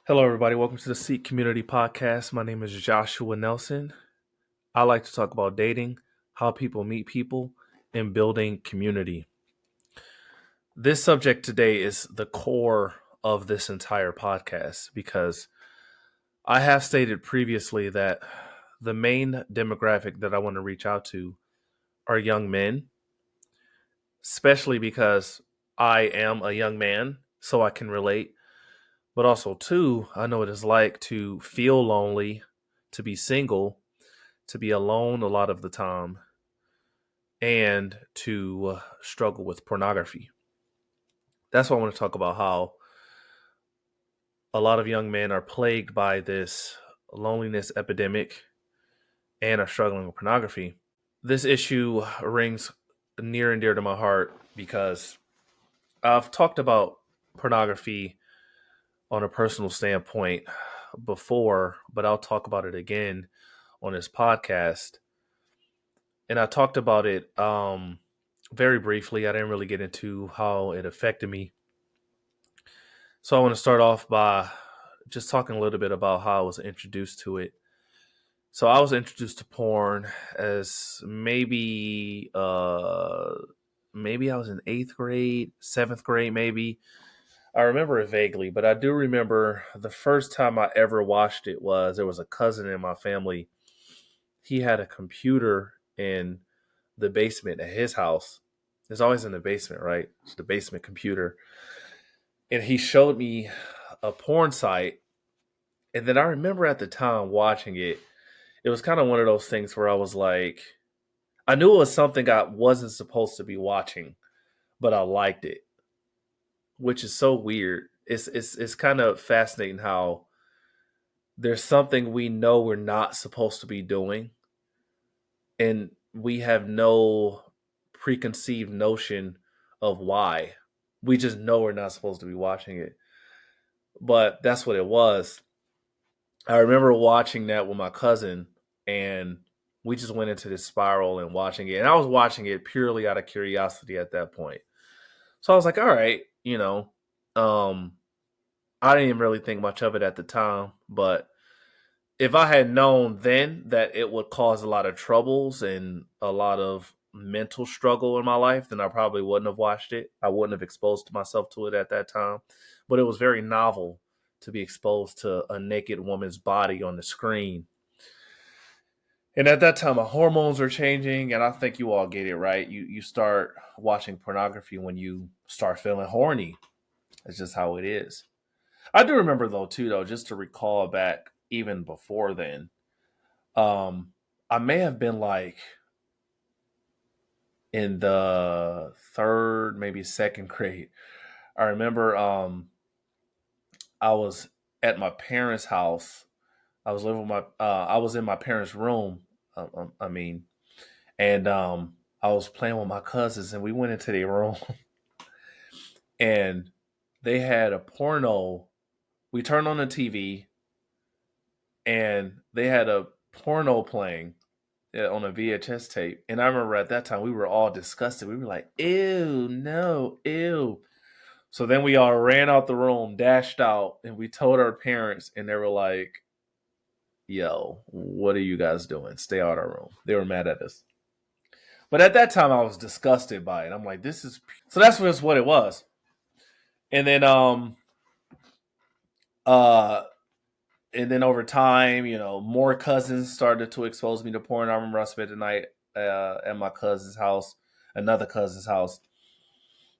Hello, everybody. Welcome to the Seek Community Podcast. My name is Joshua Nelson. I like to talk about dating, how people meet people, and building community. This subject today is the core of this entire podcast because I have stated previously that the main demographic that I want to reach out to are young men, especially because I am a young man, so I can relate. But also, too, I know what it's like to feel lonely, to be single, to be alone a lot of the time, and to struggle with pornography. That's why I want to talk about how a lot of young men are plagued by this loneliness epidemic and are struggling with pornography. This issue rings near and dear to my heart because I've talked about pornography on a personal standpoint before, but I'll talk about it again on this podcast. And I talked about it very briefly. I didn't really get into how it affected me. So I want to start off by just talking a little bit about how I was introduced to it. So I was introduced to porn as maybe I was in 8th grade, 7th grade maybe. I remember it vaguely, but I do remember the first time I ever watched it was there was a cousin in my family. He had a computer in the basement at his house. It's always in the basement, right? It's the basement computer. And he showed me a porn site. And then I remember at the time watching it, it was kind of one of those things where I was like, I knew it was something I wasn't supposed to be watching, but I liked it, which is so weird. It's kind of fascinating how there's something we know we're not supposed to be doing, and we have no preconceived notion of why. We just know we're not supposed to be watching it. But that's what it was. I remember watching that with my cousin, and we just went into this spiral and watching it. And I was watching it purely out of curiosity at that point. So I was like, all right, um, I didn't even really think much of it at the time. But if I had known then that it would cause a lot of troubles and a lot of mental struggle in my life, then I probably wouldn't have watched it. I wouldn't have exposed myself to it at that time. But it was very novel to be exposed to a naked woman's body on the screen. And at that time, my hormones are changing, and I think you all get it, right? You start watching pornography when you start feeling horny. It's just how it is. I do remember though, too, though, just to recall back even before then. I may have been like in the third, maybe second grade. I remember I was at my parents' house. I was living with I was in my parents' room. I mean, and I was playing with my cousins, and we went into their room, and they had a porno. We turned on the TV, and they had a porno playing on a VHS tape. And I remember at that time we were all disgusted. We were like, "Ew, no, ew." So then we all ran out the room, dashed out, and we told our parents, and they were like, "Yo, what are you guys doing? Stay out of our room." They were mad at us. But at that time, I was disgusted by it. I'm like, "This is..." So that's just what it was. And then, uh, and then over time, more cousins started to expose me to porn. I remember I spent the night at my cousin's house, another cousin's house.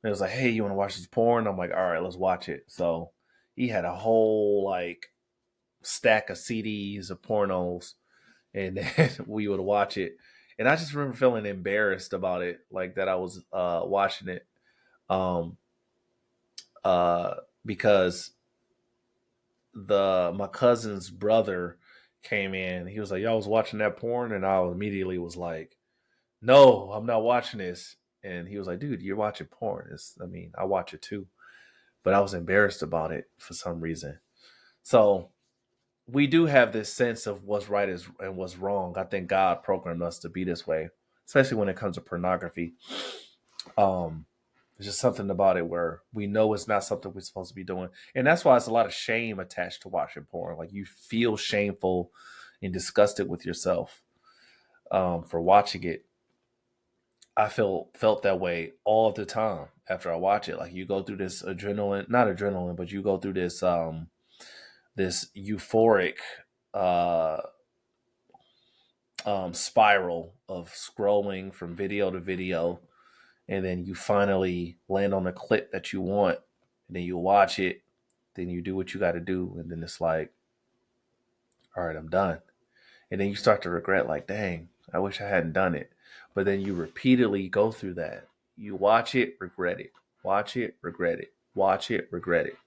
And it was like, "Hey, you want to watch this porn?" I'm like, "All right, let's watch it." So he had a whole like stack of CDs of pornos, and then we would watch it. And I just remember feeling embarrassed about it, like that I was watching it, um, uh, because the my cousin's brother came in. He was like, "Y'all was watching that porn," and I immediately was like, "No, I'm not watching this." And he was like, "Dude, you're watching porn." I watch it too, but I was embarrassed about it for some reason. So we do have this sense of what's right and what's wrong. I think God programmed us to be this way, especially when it comes to pornography. Um, There's just something about it where we know it's not something we're supposed to be doing. And that's why it's a lot of shame attached to watching porn. Like you feel shameful and disgusted with yourself for watching it. I felt that way all the time after I watch it. Like you go through this adrenaline, not adrenaline, but you go through this euphoric uh spiral of scrolling from video to video, and then you finally land on the clip that you want, and then you watch it, then you do what you got to do, and then it's like, all right, I'm done. And then you start to regret, like, dang, I wish I hadn't done it. But then you repeatedly go through that. You watch it, regret it. Watch it, regret it. Watch it, regret it.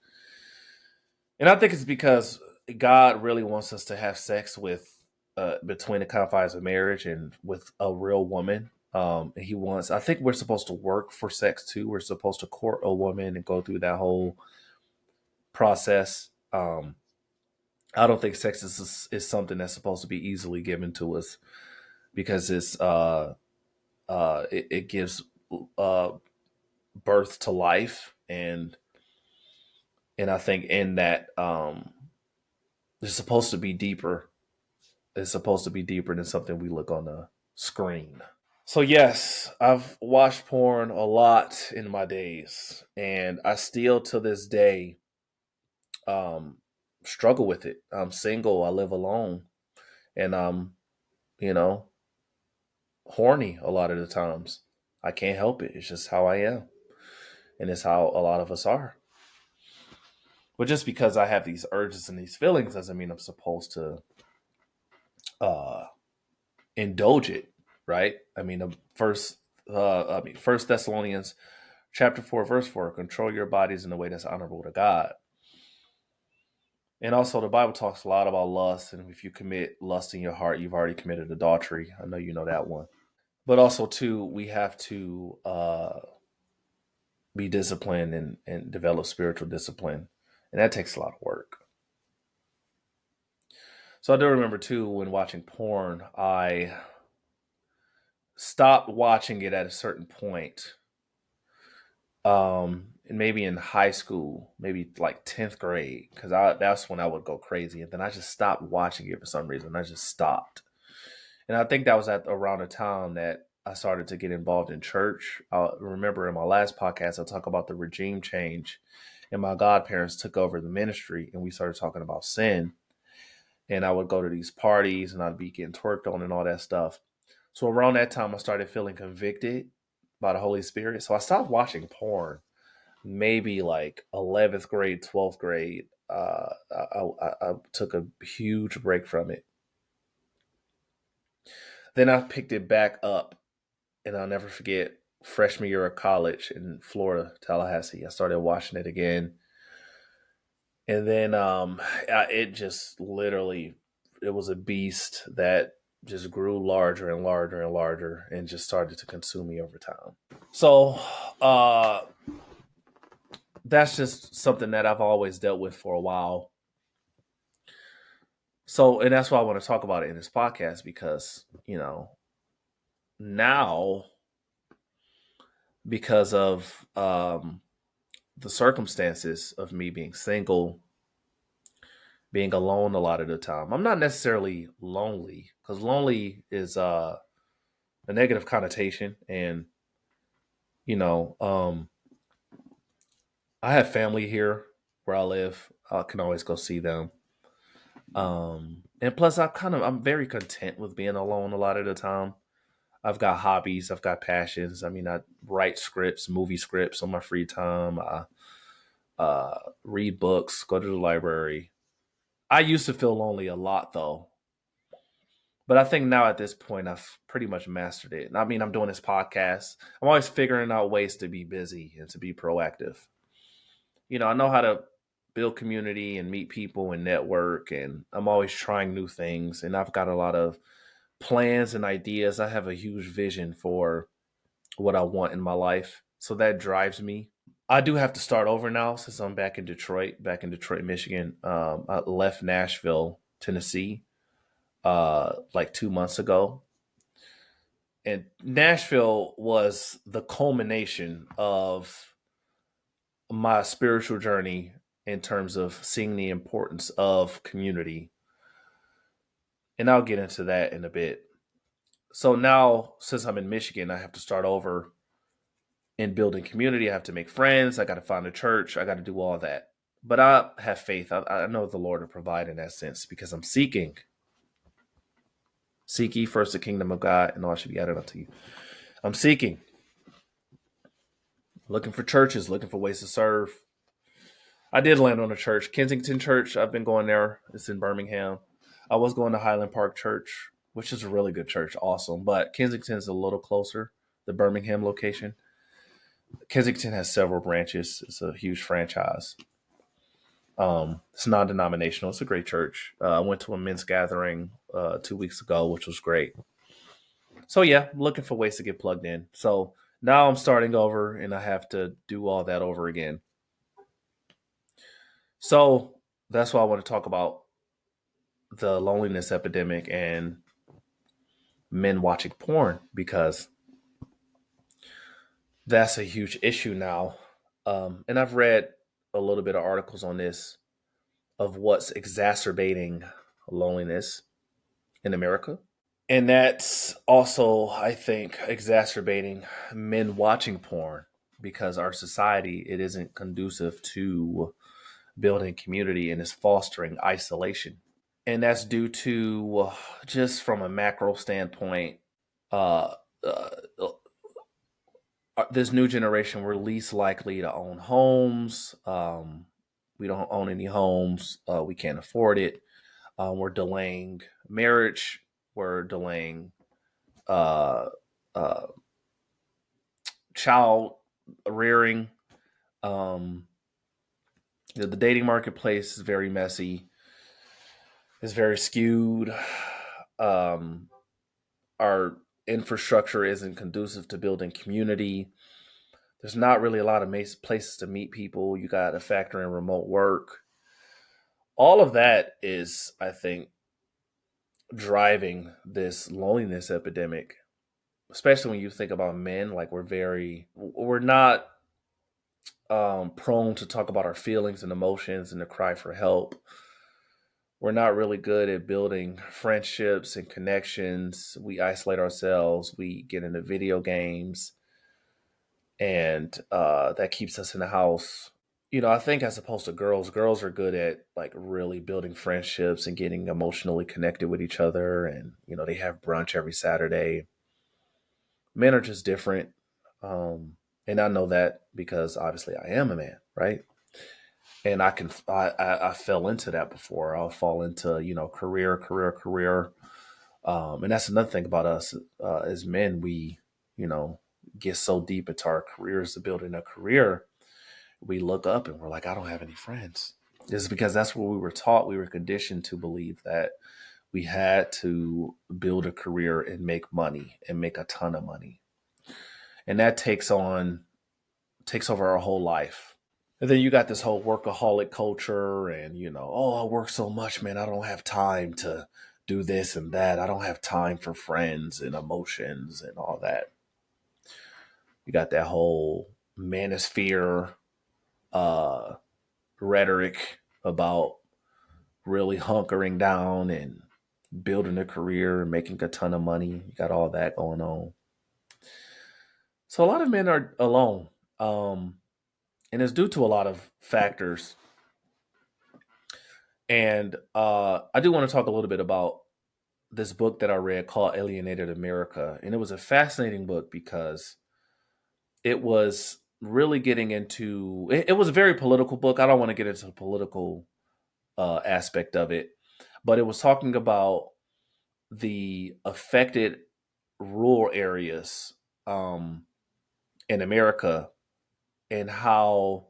And I think it's because God really wants us to have sex with between the confines of marriage and with a real woman. He wants. I think we're supposed to work for sex too. We're supposed to court a woman and go through that whole process. I don't think sex is something that's supposed to be easily given to us because it gives uh, birth to life, and I think in that it's supposed to be deeper. It's supposed to be deeper than something we look on the screen. So yes, I've watched porn a lot in my days, and I still to this day um, struggle with it. I'm single. I live alone, and I'm you know horny a lot of the times. I can't help it. It's just how I am, and it's how a lot of us are. But just because I have these urges and these feelings doesn't mean I'm supposed to uh, indulge it, right? I mean, First Thessalonians chapter 4, verse 4: control your bodies in a way that's honorable to God. And also, the Bible talks a lot about lust, and if you commit lust in your heart, you've already committed adultery. I know you know that one. But also, too, we have to be disciplined and develop spiritual discipline, and that takes a lot of work. So I do remember too when watching porn, I stopped watching it at a certain point. And maybe in high school, maybe like 10th grade, because I that's when I would go crazy. And then I just stopped watching it for some reason. I just stopped. And I think that was at around the time that I started to get involved in church. I remember in my last podcast, I talk about the regime change, and my godparents took over the ministry, and we started talking about sin. And I would go to these parties, and I'd be getting twerked on and all that stuff. So around that time, I started feeling convicted by the Holy Spirit. So I stopped watching porn. Maybe like 11th grade, 12th grade. I took a huge break from it. Then I picked it back up, and I'll never forget freshman year of college in Florida, Tallahassee. I started watching it again, and then it just literally it was a beast that just grew larger and larger and larger, and just started to consume me over time. So uh, that's just something that I've always dealt with for a while. So, and that's why I want to talk about it in this podcast because, now because of the circumstances of me being single, being alone a lot of the time. I'm not necessarily lonely because lonely is a negative connotation, and you know, um, I have family here where I live. I can always go see them. And plus, I'm very content with being alone a lot of the time. I've got hobbies, I've got passions. I mean, I write scripts, movie scripts on my free time. I read books, go to the library. I used to feel lonely a lot though, but I think now at this point I've pretty much mastered it. And I mean, I'm doing this podcast. I'm always figuring out ways to be busy and to be proactive. I know how to build community and meet people and network, and I'm always trying new things. And I've got a lot of plans and ideas. I have a huge vision for what I want in my life. So that drives me. I do have to start over now since I'm back in Detroit, Michigan. I left Nashville, Tennessee, like 2 months ago. And Nashville was the culmination of my spiritual journey in terms of seeing the importance of community. And I'll get into that in a bit. So now, since I'm in Michigan, I have to start over in building community. I have to make friends. I got to find a church. I got to do all that. But I have faith. I know the Lord will provide in that sense because I'm seeking. Seek ye first the kingdom of God, and all should be added unto you. I'm seeking, looking for churches, looking for ways to serve. I did land on a church, Kensington Church. I've been going there. It's in Birmingham. I was going to Highland Park Church, which is a really good church, awesome. But Kensington's a little closer, the Birmingham location. Kensington has several branches. It's a huge franchise. It's non-denominational. It's a great church. I went to a men's gathering 2 weeks ago, which was great. So yeah, I'm looking for ways to get plugged in. So now I'm starting over, and I have to do all that over again. So that's why I want to talk about the loneliness epidemic and men watching porn because that's a huge issue now. And I've read a little bit of articles on this of what's exacerbating loneliness in America. And that's also, I think, exacerbating men watching porn because our society, it isn't conducive to building community and is fostering isolation. And that's due to just from a macro standpoint, uh, uh, this new generation, we're least likely to own homes. We don't own any homes. We can't afford it. We're delaying marriage. We're delaying uh, uh, child rearing. Um, the dating marketplace is very messy. It's very skewed. Um, our infrastructure isn't conducive to building community. There's not really a lot of places to meet people. You got to factor in remote work. All of that is, I think, driving this loneliness epidemic, especially when you think about men. Like we're not prone to talk about our feelings and emotions and to cry for help. We're not really good at building friendships and connections. We isolate ourselves. We get into video games, and that keeps us in the house. I think as opposed to girls are good at like really building friendships and getting emotionally connected with each other. And, they have brunch every Saturday. Men are just different. And I know that because obviously I am a man, right? And I fell into that before. I'll fall into, career. And that's another thing about us as men. We, you know, get so deep into our careers to building a career, we look up and we're like, I don't have any friends. It's because that's what we were taught. We were conditioned to believe that we had to build a career and make money and make a ton of money. And that takes over our whole life. And then you got this whole workaholic culture and, oh, I work so much, man. I don't have time to do this and that. I don't have time for friends and emotions and all that. You got that whole manosphere uh, rhetoric about really hunkering down and building a career and making a ton of money. You got all that going on. So a lot of men are alone. Um, and it's due to a lot of factors. And I do want to talk a little bit about this book that I read called Alienated America. And it was a fascinating book because it was really getting into it was a very political book. I don't want to get into the political aspect of it, but it was talking about the affected rural areas in America and how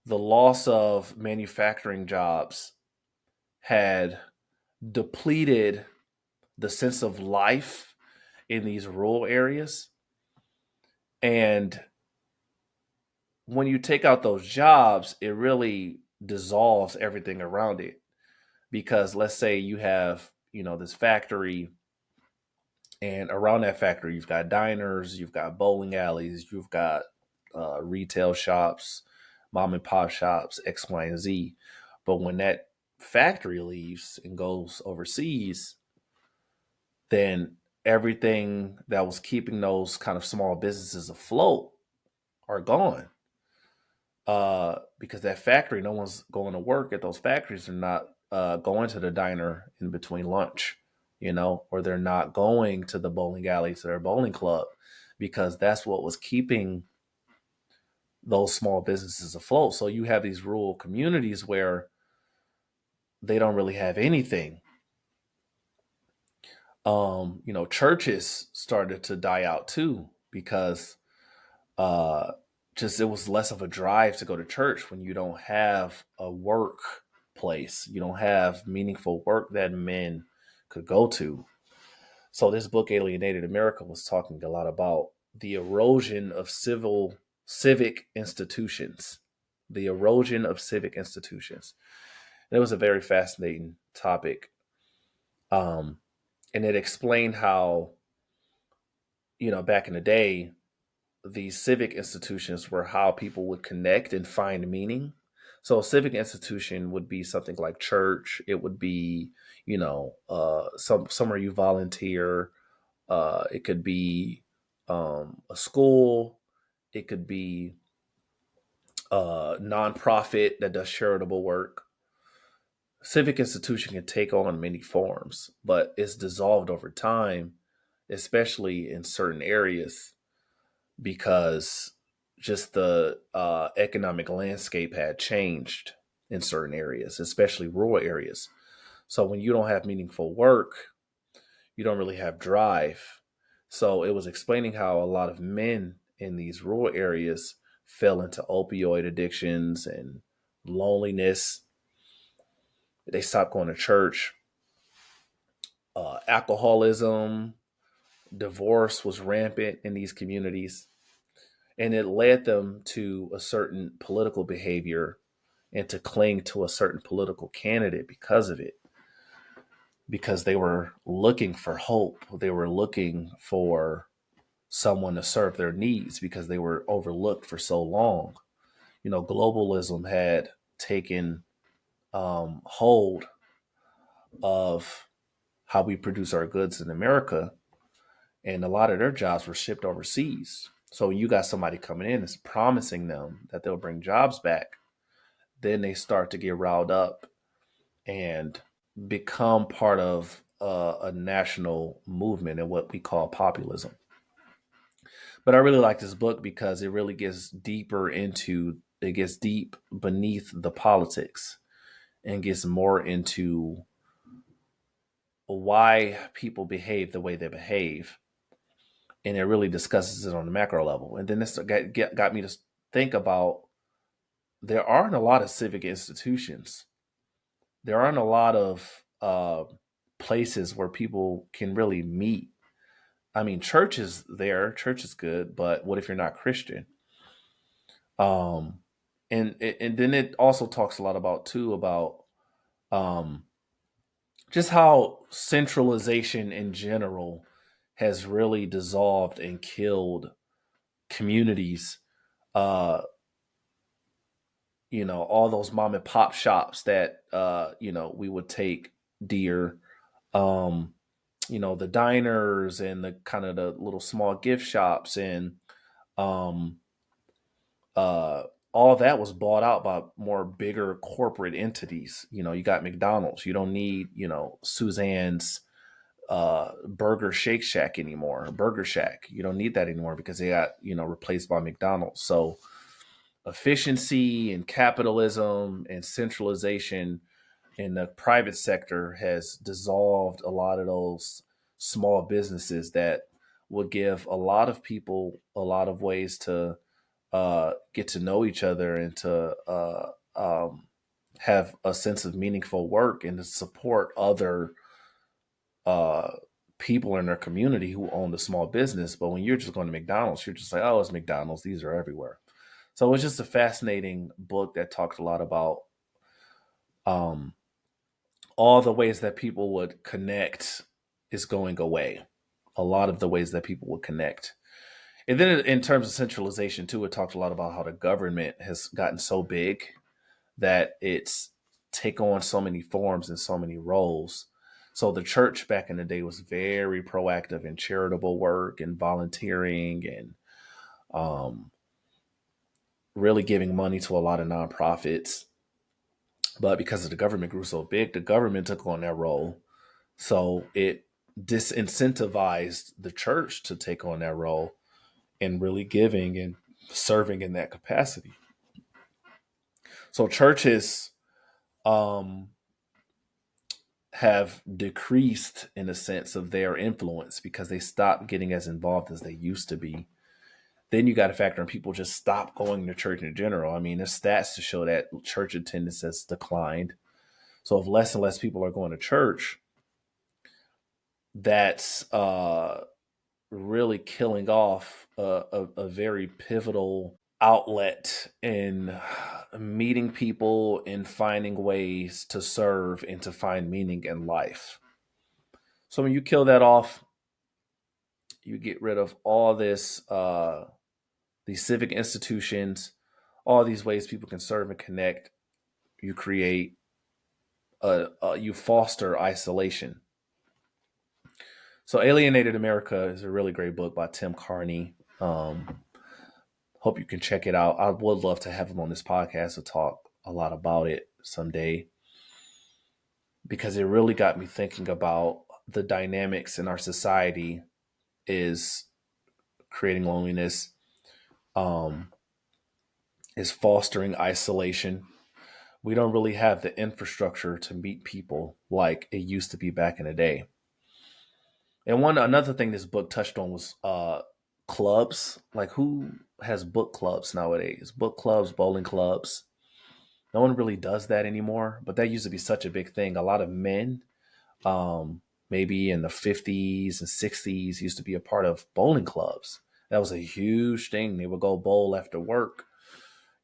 the loss of manufacturing jobs had depleted the sense of life in these rural areas. And when you take out those jobs, it really dissolves everything around it. Because let's say you have, this factory And around that factory, you've got diners, you've got bowling alleys, you've got retail shops, mom and pop shops, X, Y, and Z. But when that factory leaves and goes overseas, then everything that was keeping those kind of small businesses afloat are gone. Because that factory, no one's going to work at those factories. They're not going to the diner in between lunch, or they're not going to the bowling alley to their bowling club, because that's what was keeping those small businesses afloat. So you have these rural communities where they don't really have anything. Churches started to die out too, because uh, just it was less of a drive to go to church when you don't have a work place. You don't have meaningful work that men could go to. So this book, Alienated America, was talking a lot about the erosion of civic institutions. The erosion of civic institutions. And it was a very fascinating topic. Um, and it explained how, back in the day, these civic institutions were how people would connect and find meaning. So a civic institution would be something like church. It would be, somewhere you volunteer. It could be a school. It could be a nonprofit that does charitable work. Civic institution can take on many forms, but it's dissolved over time, especially in certain areas, because just the economic landscape had changed in certain areas, especially rural areas. So when you don't have meaningful work, you don't really have drive. So it was explaining how a lot of men in these rural areas fell into opioid addictions and loneliness. They stopped going to church. Alcoholism, divorce was rampant in these communities. And it led them to a certain political behavior and to cling to a certain political candidate because of it, because they were looking for hope. They were looking for someone to serve their needs because they were overlooked for so long. Globalism had taken hold of how we produce our goods in America, and a lot of their jobs were shipped overseas. So when you got somebody coming in that's promising them that they'll bring jobs back, then they start to get riled up and become part of a national movement and what we call populism. But I really like this book because it really gets deep beneath the politics and gets more into why people behave the way they behave. And it really discusses it on the macro level. And then this got me to think about, there aren't a lot of civic institutions. There aren't a lot of places where people can really meet. I mean, church is there, church is good, but what if you're not Christian? Um, and then it also talks a lot about too about um, just how centralization in general has really dissolved and killed communities. Uh, all those mom and pop shops that we would take dear. Um, the diners and the kind of the little small gift shops, and um, uh, all that was bought out by more bigger corporate entities. You got McDonald's. You don't need, Suzanne's Burger Shake Shack anymore. Burger Shack. You don't need that anymore because they got, replaced by McDonald's. So efficiency and capitalism and centralization in the private sector has dissolved a lot of those small businesses that will give a lot of people a lot of ways to get to know each other and to have a sense of meaningful work and to support other uh, people in their community who own the small business. But when you're just going to McDonald's, you're just like, oh, it's McDonald's. These are everywhere. So it was just a fascinating book that talked a lot about all the ways that people would connect is going away. a lot of the ways that people would connect. And then in terms of centralization too, it talked a lot about how the government has gotten so big that it's take on so many forms and so many roles. So the church back in the day was very proactive in charitable work and volunteering and um, really giving money to a lot of nonprofits. But because the government grew so big, the government took on that role. So it disincentivized the church to take on that role and really giving and serving in that capacity. So churches um, have decreased in a sense of their influence because they stopped getting as involved as they used to be. Then you got to factor in people just stop going to church in general. I mean, there's stats to show that church attendance has declined. So if less and less people are going to church, that's really killing off a very pivotal outlet in meeting people and finding ways to serve and to find meaning in life. So when you kill that off, you get rid of all this, these civic institutions, all these ways people can serve and connect. You create, you foster isolation. So Alienated America is a really great book by Tim Carney. Hope you can check it out. I would love to have him on this podcast to talk a lot about it someday because it really got me thinking about the dynamics in our society is creating loneliness, um, is fostering isolation. We don't really have the infrastructure to meet people like it used to be back in the day. And one another thing this book touched on was clubs. Like who has book clubs nowadays? Book clubs, bowling clubs. No one really does that anymore, but that used to be such a big thing. A lot of men, um, maybe in the 50s and 60s, used to be a part of bowling clubs. That was a huge thing. They would go bowl after work.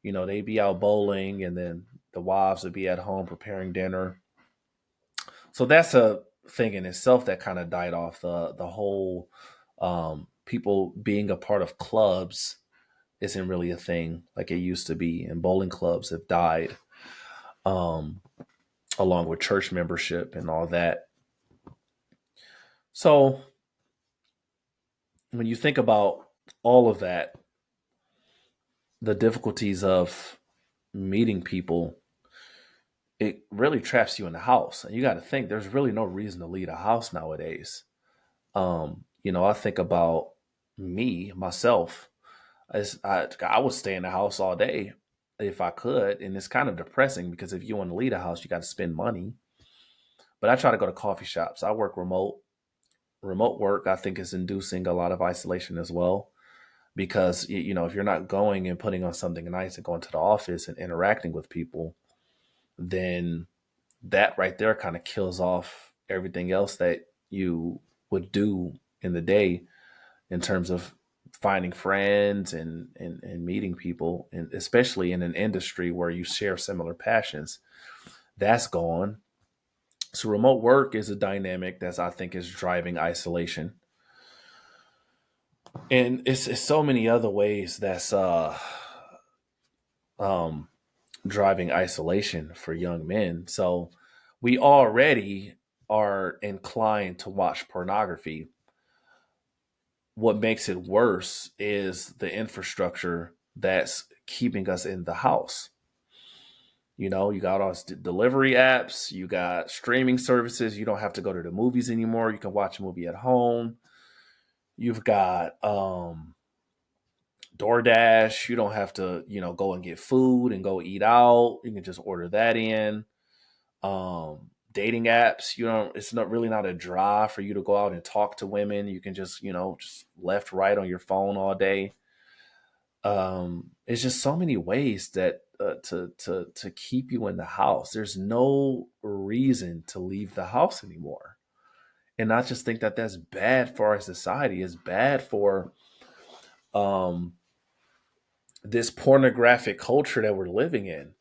You know, they'd be out bowling, and then the wives would be at home preparing dinner. So that's a thing in itself that kind of died off. The whole people being a part of clubs isn't really a thing like it used to be, and bowling clubs have died. Um, Along with church membership and all that. So when you think about all of that, the difficulties of meeting people, it really traps you in the house. And you got to think there's really no reason to leave a house nowadays. I think about me, myself. I would stay in the house all day if I could. And it's kind of depressing because if you want to leave a house, you got to spend money. But I try to go to coffee shops. I work remote. Remote work, I think, is inducing a lot of isolation as well because if you're not going and putting on something nice and going to the office and interacting with people, then that right there kind of kills off everything else that you would do in the day in terms of finding friends and meeting people, and especially in an industry where you share similar passions. That's gone. So remote work is a dynamic that's I think is driving isolation, and it's so many other ways that's um driving isolation for young men. So we already are inclined to watch pornography. What makes it worse is the infrastructure that's keeping us in the house. You got all delivery apps, you got streaming services. You don't have to go to the movies anymore. You can watch a movie at home. You've got DoorDash. You don't have to, go and get food and go eat out. You can just order that in. Dating apps, it's not really not a drive for you to go out and talk to women. You can just left, right on your phone all day. It's just so many ways that to keep you in the house. There's no reason to leave the house anymore. And I just think that that's bad for our society. It's bad for um this pornographic culture that we're living in,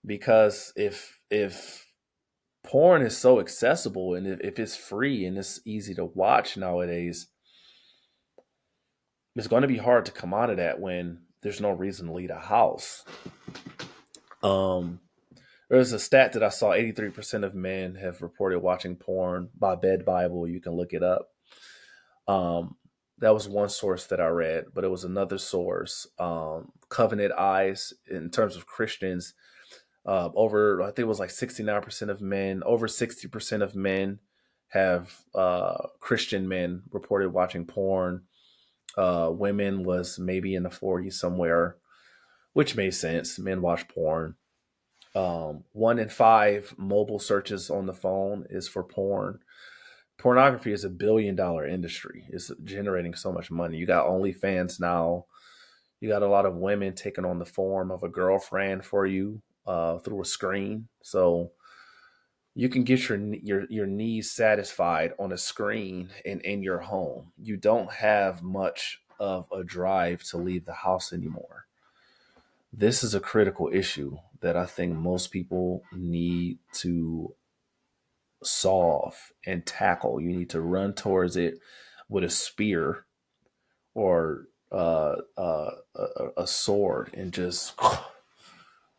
because if porn is so accessible, and if it's free and it's easy to watch nowadays, it's going to be hard to come out of that when there's no reason to leave the house. Um, there's a stat that I saw: 83% of men have reported watching porn by Bed Bible. You can look it up. Um, that was one source that I read, but it was another source, Covenant Eyes, in terms of Christians. Over, I think it was like 69% of men, over 60% of men have Christian men reported watching porn. Women was maybe in the 40s somewhere, which made sense. Men watch porn. 1 in 5 mobile searches on the phone is for porn. Pornography is $1 billion industry. It's generating so much money. You got OnlyFans now. You got a lot of women taking on the form of a girlfriend for you through a screen. So you can get your needs satisfied on a screen and in your home. You don't have much of a drive to leave the house anymore. This is a critical issue that I think most people need to solve and tackle. You need to run towards it with a spear or a sword and just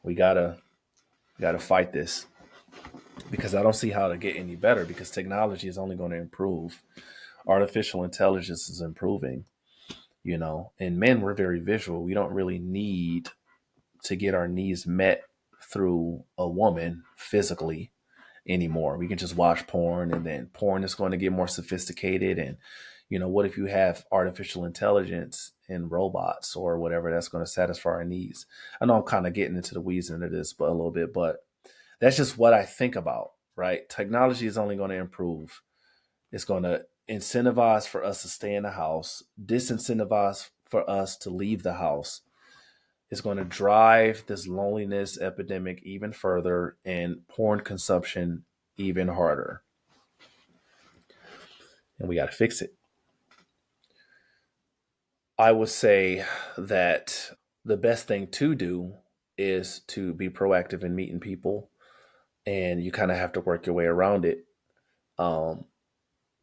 we gotta fight this, because I don't see how to get any better, because technology is only going to improve. Artificial intelligence is improving, and men, we're very visual. We don't really need to get our needs met through a woman physically anymore. We can just watch porn, and then porn is going to get more sophisticated. And, what if you have artificial intelligence and robots or whatever that's going to satisfy our needs? I know I'm kind of getting into the weeds into this, but a little bit, but that's just what I think about, right? Technology is only going to improve. It's going to incentivize for us to stay in the house, disincentivize for us to leave the house. It's going to drive this loneliness epidemic even further and porn consumption even harder. And we got to fix it. I would say that the best thing to do is to be proactive in meeting people, and you kind of have to work your way around it. Um,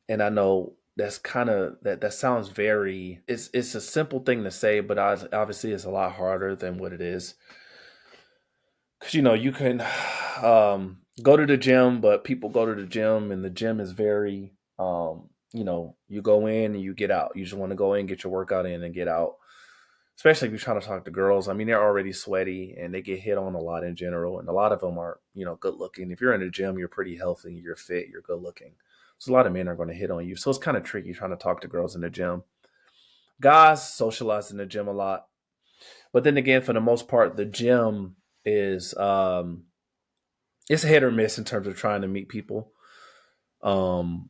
and I know that's kind of that sounds very, it's a simple thing to say, but obviously it's a lot harder than what it is. Because you can go to the gym, but people go to the gym, and the gym is very you go in and you get out. You just want to go in, get your workout in, and get out. Especially if you're trying to talk to girls. I mean, they're already sweaty and they get hit on a lot in general, and a lot of them are good looking. If you're in the gym, you're pretty healthy, you're fit, you're good looking. So a lot of men are going to hit on you. So it's kind of tricky trying to talk to girls in the gym. Guys socialize in the gym a lot, but then again, for the most part, the gym is it's hit or miss in terms of trying to meet people. Um,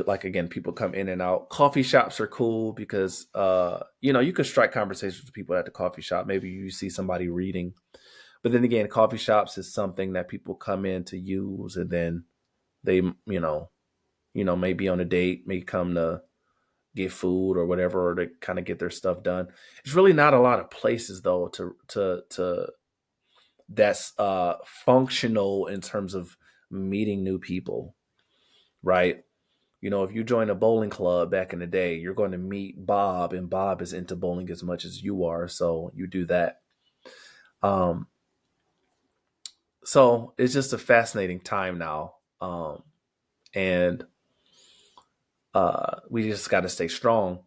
like again, people come in and out. Coffee shops are cool because you can strike conversations with people at the coffee shop. Maybe you see somebody reading, but then again, coffee shops is something that people come in to use, and then they maybe on a date, may come to get food or whatever, or to kind of get their stuff done. It's really not a lot of places though to that's functional in terms of meeting new people, right? If you join a bowling club back in the day, you're going to meet Bob, and Bob is into bowling as much as you are, so you do that. Um, so it's just a fascinating time now, and we just got to stay strong.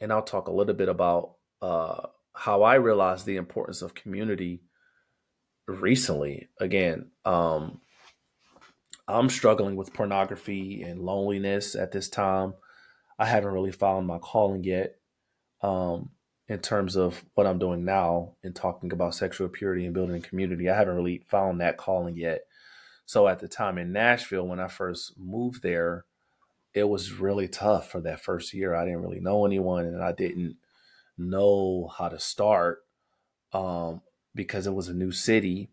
And I'll talk a little bit about how I realized the importance of community recently. Again, I'm struggling with pornography and loneliness at this time. I haven't really found my calling yet, um, in terms of what I'm doing now in talking about sexual purity and building a community. I haven't really found that calling yet. So at the time in Nashville, when I first moved there, it was really tough for that first year. I didn't really know anyone, and I didn't know how to start, um, because it was a new city.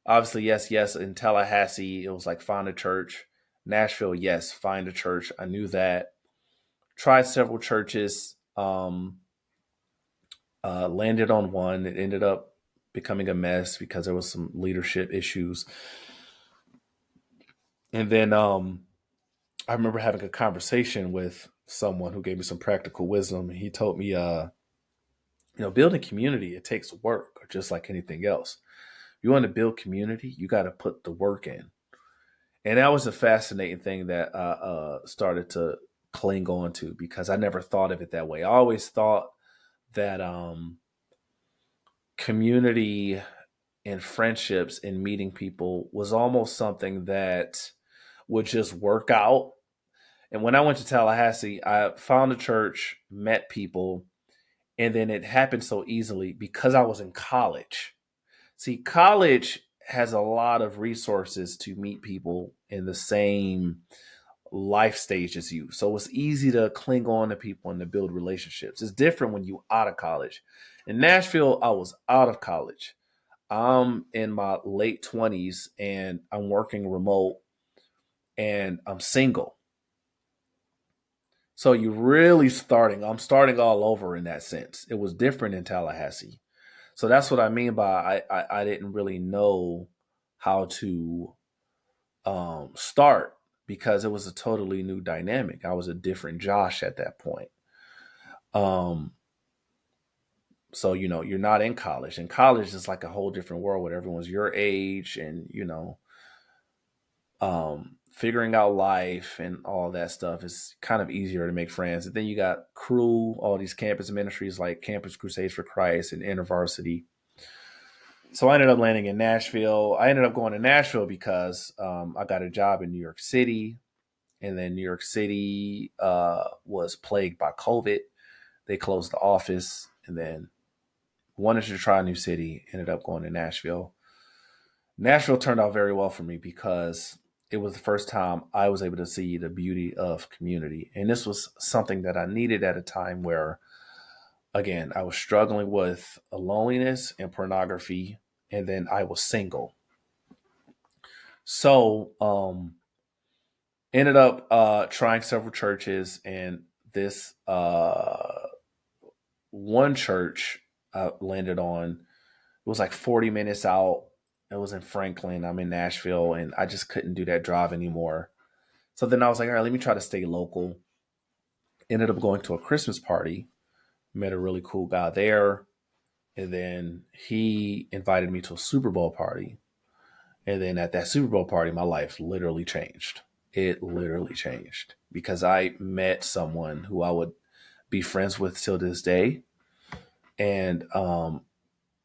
Obviously, yes. In Tallahassee, it was like find a church. Nashville, yes, find a church. I knew that. Tried several churches. Landed on one. It ended up becoming a mess because there was some leadership issues. And then I remember having a conversation with someone who gave me some practical wisdom. He told me, building community, it takes work, just like anything else. You want to build community, you got to put the work in. And that was a fascinating thing that I started to cling on to because I never thought of it that way. I always thought that community and friendships and meeting people was almost something that would just work out. And when I went to Tallahassee, I found a church, met people, and then it happened so easily because I was in college. See, college has a lot of resources to meet people in the same life stage as you. So it's easy to cling on to people and to build relationships. It's different when you out of college. In Nashville, I was out of college. I'm in my late 20s and I'm working remote and I'm single. So you're really I'm starting all over in that sense. It was different in Tallahassee. So that's what I mean by I didn't really know how to start because it was a totally new dynamic. I was a different Josh at that point. Um, so you're not in college. In college, it's like a whole different world where everyone's your age, and figuring out life and all that stuff is kind of easier to make friends. And then you got crew, all these campus ministries like Campus Crusades for Christ and InterVarsity. So I ended up landing in Nashville. I ended up going to Nashville because I got a job in New York City, and then New York City was plagued by COVID. They closed the office, and then wanted to try a new city. Ended up going to Nashville. Nashville turned out very well for me because it was the first time I was able to see the beauty of community, and this was something that I needed at a time where, again, I was struggling with loneliness and pornography, and then I was single. So ended up trying several churches, and this one church I landed on. It was like 40 minutes out. It was in Franklin. I'm in Nashville, and I just couldn't do that drive anymore. So then I was like, all right, let me try to stay local. Ended up going to a Christmas party. Met a really cool guy there, and then he invited me to a Super Bowl party. And then at that Super Bowl party, my life literally changed. It literally changed because I met someone who I would be friends with till this day. And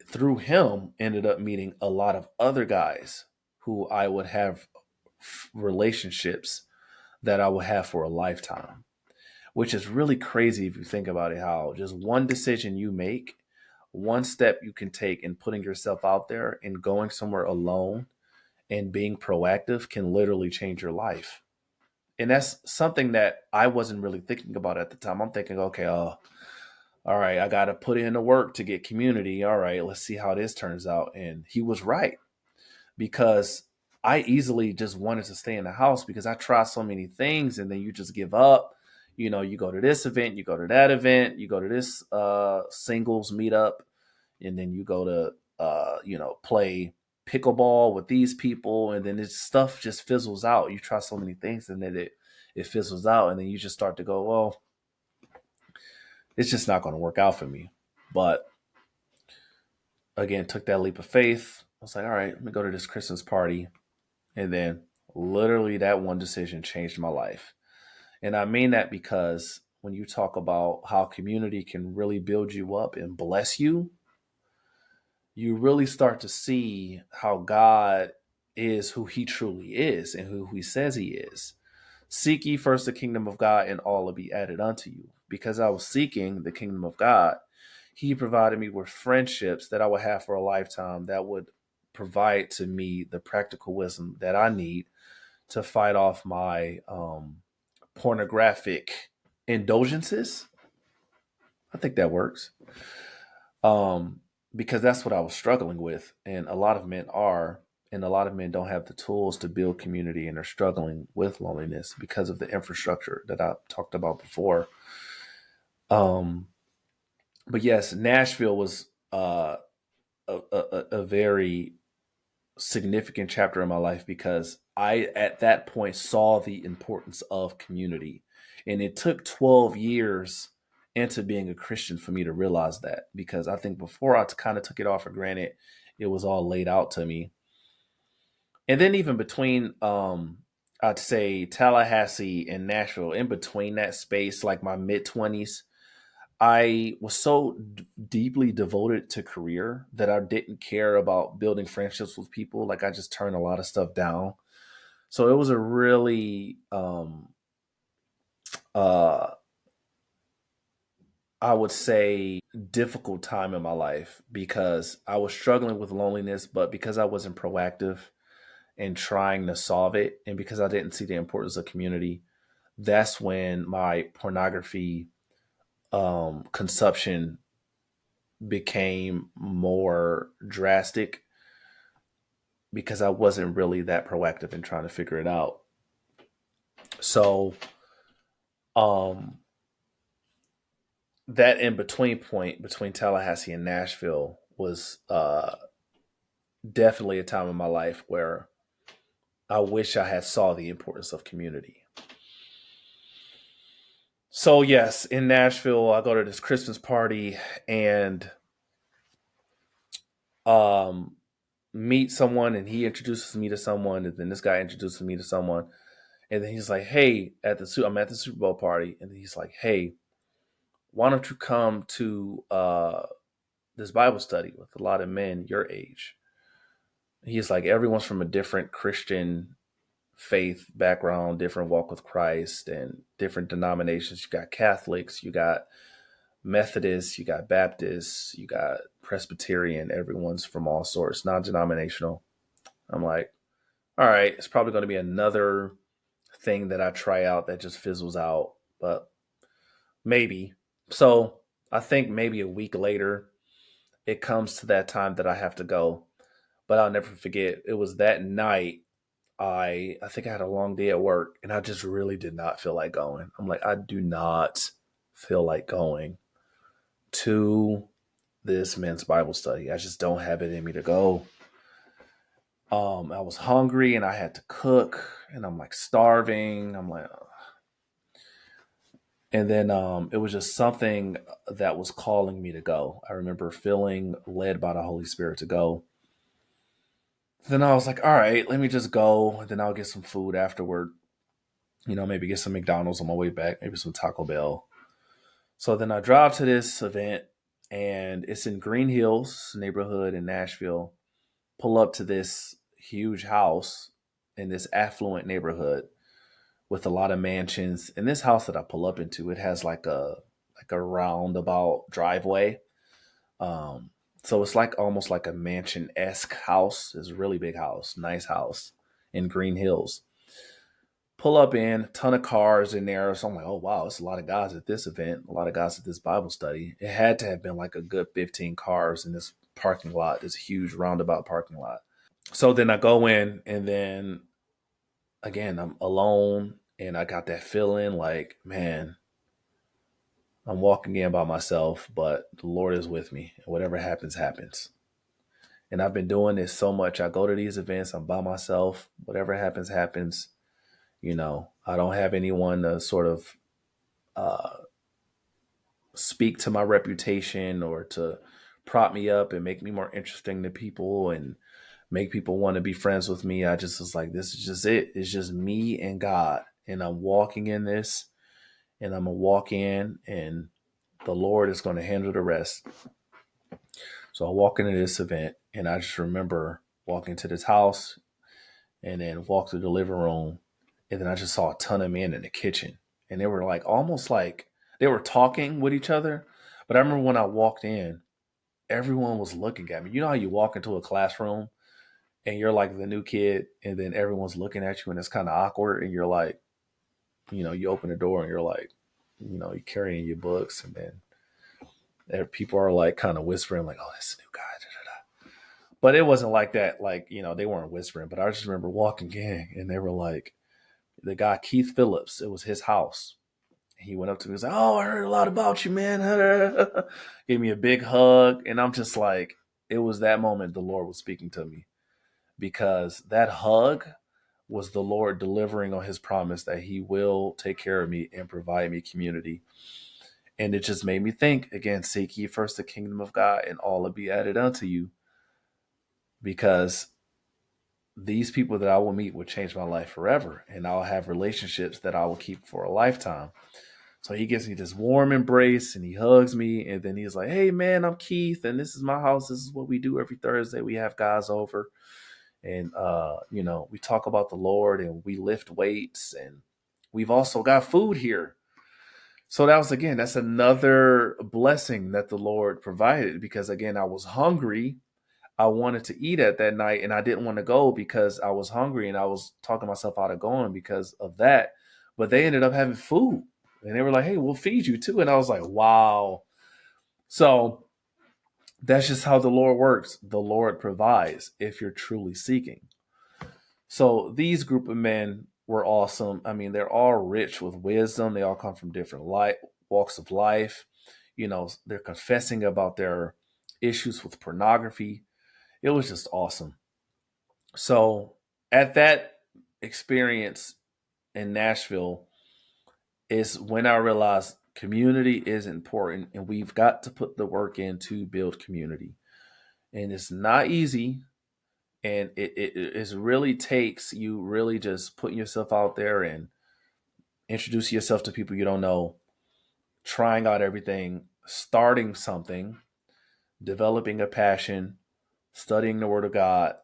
through him, ended up meeting a lot of other guys who I would have relationships that I would have for a lifetime, which is really crazy if you think about it. How just one decision you make, one step you can take in putting yourself out there and going somewhere alone and being proactive can literally change your life. And that's something that I wasn't really thinking about at the time. I'm thinking, okay, all right, I got to put in the work to get community. All right, let's see how this turns out. And he was right because I easily just wanted to stay in the house because I tried so many things and then you just give up. You go to this event, you go to that event, you go to this singles meetup, and then you go to play pickleball with these people, and then this stuff just fizzles out. You try so many things, and then it fizzles out, and then you just start to go, well, it's just not going to work out for me. But again, took that leap of faith. I was like, all right, let me go to this Christmas party, and then literally that one decision changed my life. And I mean that because when you talk about how community can really build you up and bless you, you really start to see how God is who he truly is and who he says he is. Seek ye first the kingdom of God, and all will be added unto you. Because I was seeking the kingdom of God, he provided me with friendships that I would have for a lifetime that would provide to me the practical wisdom that I need to fight off my pornographic indulgences. I think that works. Um, because that's what I was struggling with. And a lot of men are, and a lot of men don't have the tools to build community and are struggling with loneliness because of the infrastructure that I talked about before. Um, but yes, Nashville was a very significant chapter in my life because I at that point saw the importance of community. And it took 12 years into being a Christian for me to realize that, because I think before I kind of took it all for granted, it was all laid out to me. And then even between I'd say Tallahassee and Nashville, in between that space, like my mid 20s, I was so deeply devoted to career that I didn't care about building friendships with people. Like I just turned a lot of stuff down. So it was a really uh I would say difficult time in my life because I was struggling with loneliness, but because I wasn't proactive and trying to solve it, and because I didn't see the importance of community, that's when my pornography consumption became more drastic, because I wasn't really that proactive in trying to figure it out. So um that in between point between Tallahassee and Nashville was definitely a time in my life where I wish I had saw the importance of community. So yes, in Nashville, I go to this Christmas party and um meet someone, and he introduces me to someone, and then this guy introduces me to someone, and then he's like, "Hey, I'm at the Super Bowl party," and he's like, "Hey, why don't you come to this Bible study with a lot of men your age?" He's like, everyone's from a different Christian faith background, different walk with Christ, and different denominations. You got Catholics, you got Methodists, you got Baptists, you got Presbyterian. Everyone's from all sorts, non denominational. I'm like, all right, it's probably going to be another thing that I try out that just fizzles out, but maybe. So I think maybe a week later, it comes to that time that I have to go. But I'll never forget, it was that night. I think I had a long day at work, and I just really did not feel like going. I'm like, I do not feel like going to this men's Bible study. I just don't have it in me to go. I was hungry and I had to cook, and I'm like starving. I'm like, ugh. And then it was just something that was calling me to go. I remember feeling led by the Holy Spirit to go. Then I was like, all right, let me just go. Then I'll get some food afterward. Maybe get some McDonald's on my way back, maybe some Taco Bell. So then I drive to this event, and it's in Green Hills neighborhood in Nashville. Pull up to this huge house in this affluent neighborhood with a lot of mansions. And this house that I pull up into, it has like a roundabout driveway. Um, so it's like almost like a mansion esque house. It's a really big house, nice house in Green Hills. Pull up in, ton of cars in there. So I'm like, oh wow, it's a lot of guys at this event, a lot of guys at this Bible study. It had to have been like a good 15 cars in this parking lot, this huge roundabout parking lot. So then I go in, and then again, I'm alone, and I got that feeling like, man, I'm walking in by myself, but the Lord is with me. And whatever happens, happens. And I've been doing this so much. I go to these events, I'm by myself. Whatever happens, happens. I don't have anyone to sort of uh, speak to my reputation or to prop me up and make me more interesting to people and make people want to be friends with me. I just was like, this is just it. It's just me and God. And I'm walking in this, and I'm going to walk in, and the Lord is going to handle the rest. So I walk into this event, and I just remember walking to this house and then walk through the living room. And then I just saw a ton of men in the kitchen, and they were like almost like they were talking with each other. But I remember when I walked in, everyone was looking at me. You know how you walk into a classroom and you're like the new kid, and then everyone's looking at you, and it's kind of awkward. And you're like, you open the door, and you're like, you're carrying your books, and then people are like kind of whispering, like, "Oh, that's a new guy." Da, da, da. But it wasn't like that. Like, they weren't whispering. But I just remember walking in, and they were like, the guy Keith Phillips. It was his house. He went up to me and was like, "Oh, I heard a lot about you, man." Gave me a big hug, and I'm just like, it was that moment the Lord was speaking to me, because that hug was the Lord delivering on his promise that he will take care of me and provide me community. And it just made me think again, seek ye first the kingdom of God and all will be added unto you. Because these people that I will meet will change my life forever. And I'll have relationships that I will keep for a lifetime. So he gives me this warm embrace and he hugs me. And then he's like, hey, man, I'm Keith. And this is my house. This is what we do every Thursday. We have guys over. And, we talk about the Lord and we lift weights. And we've also got food here. So that's another blessing that the Lord provided because, again, I was hungry. I wanted to eat at that night and I didn't want to go because I was hungry and I was talking myself out of going because of that. But they ended up having food and they were like, hey, we'll feed you too. And I was like, wow. So that's just how the Lord works. The Lord provides if you're truly seeking. So these group of men were awesome. I mean, they're all rich with wisdom. They all come from different walks of life. They're confessing about their issues with pornography. It was just awesome. So at that experience in Nashville is when I realized community is important and we've got to put the work in to build community. And it's not easy. And it really takes you really just putting yourself out there and introducing yourself to people you don't know, trying out everything, starting something, developing a passion, studying the Word of God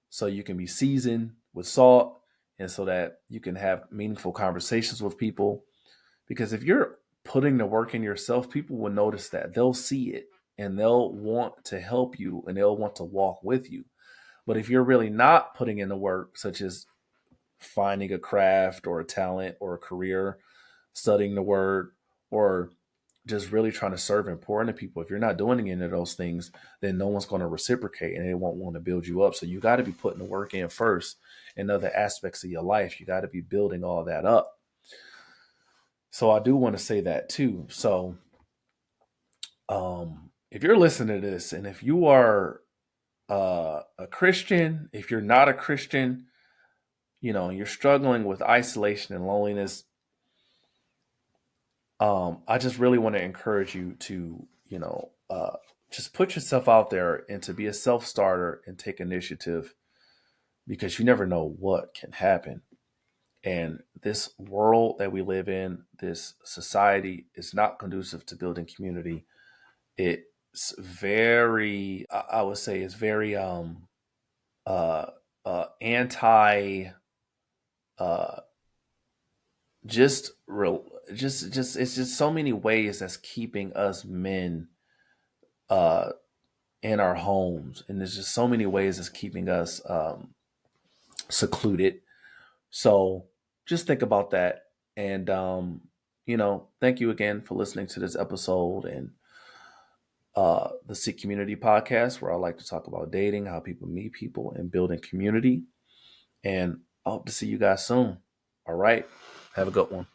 so you can be seasoned with salt and so that you can have meaningful conversations with people. Because if you're putting the work in yourself, people will notice that. They'll see it and they'll want to help you and they'll want to walk with you. But if you're really not putting in the work, such as finding a craft or a talent or a career, studying the word, or just really trying to serve and pour into people, if you're not doing any of those things, then no one's going to reciprocate and they won't want to build you up. So you got to be putting the work in first in other aspects of your life. You got to be building all that up. So I do want to say that too. So if you're listening to this and if you are a Christian, if you're not a Christian, you're struggling with isolation and loneliness, I just really want to encourage you to, just put yourself out there and to be a self starter and take initiative because you never know what can happen. And this world that we live in, this society is not conducive to building community. It's very, I would say, it's very uh, anti, uh, just real, just it's just so many ways that's keeping us men uh, in our homes, and there's just so many ways that's keeping us secluded. So just think about that, and thank you again for listening to this episode and the Seek Community podcast, where I like to talk about dating, how people meet people, and building community. And I hope to see you guys soon. All right, have a good one.